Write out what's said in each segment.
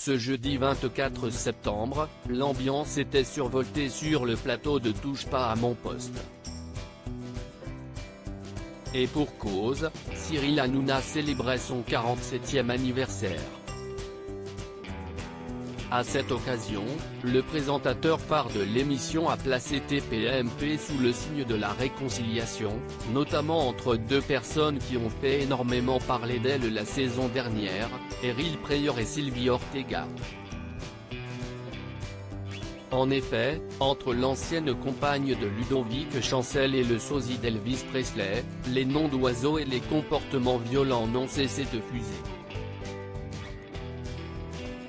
Ce jeudi 24 septembre, l'ambiance était survoltée sur le plateau de Touche pas à mon poste. Et pour cause, Cyril Hanouna célébrait son 47e anniversaire. À cette occasion, le présentateur phare de l'émission a placé TPMP sous le signe de la réconciliation, notamment entre deux personnes qui ont fait énormément parler d'elle la saison dernière, Eril Pryor et Sylvie Ortega. En effet, entre l'ancienne compagne de Ludovic Chancel et le sosie d'Elvis Presley, les noms d'oiseaux et les comportements violents n'ont cessé de fuser.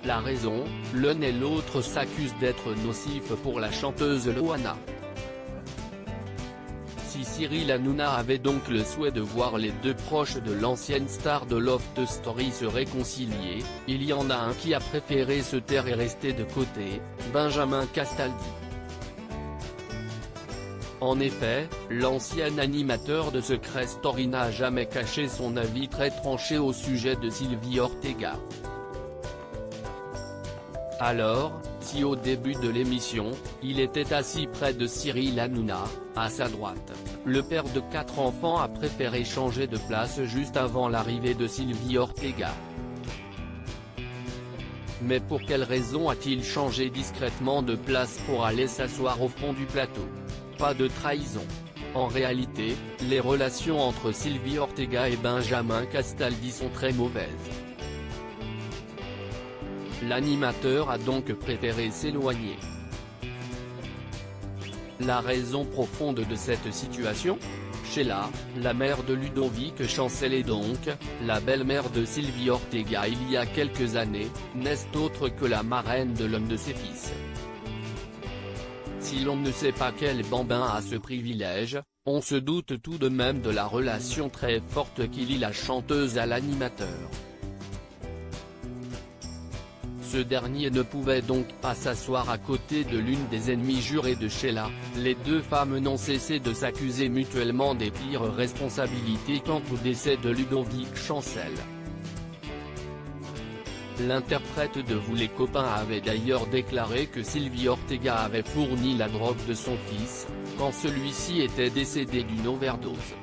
La raison, l'un et l'autre s'accusent d'être nocifs pour la chanteuse Loana. Si Cyril Hanouna avait donc le souhait de voir les deux proches de l'ancienne star de Love Story se réconcilier, il y en a un qui a préféré se taire et rester de côté, Benjamin Castaldi. En effet, l'ancien animateur de Secret Story n'a jamais caché son avis très tranché au sujet de Sylvie Ortega. Alors, si au début de l'émission, il était assis près de Cyril Hanouna, à sa droite, le père de 4 enfants a préféré changer de place juste avant l'arrivée de Sylvie Ortega. Mais pour quelle raison a-t-il changé discrètement de place pour aller s'asseoir au fond du plateau? Pas de trahison. En réalité, les relations entre Sylvie Ortega et Benjamin Castaldi sont très mauvaises. L'animateur a donc préféré s'éloigner. La raison profonde de cette situation? Sheila, la mère de Ludovic Chancel et donc, la belle-mère de Sylvie Ortega il y a quelques années, n'est autre que la marraine de l'un de ses fils. Si l'on ne sait pas quel bambin a ce privilège, on se doute tout de même de la relation très forte qui lie la chanteuse à l'animateur. Ce dernier ne pouvait donc pas s'asseoir à côté de l'une des ennemies jurées de Sheila, les deux femmes n'ont cessé de s'accuser mutuellement des pires responsabilités quant au décès de Ludovic Chancel. L'interprète de Vous les copains avait d'ailleurs déclaré que Sylvie Ortega avait fourni la drogue de son fils, quand celui-ci était décédé d'une overdose.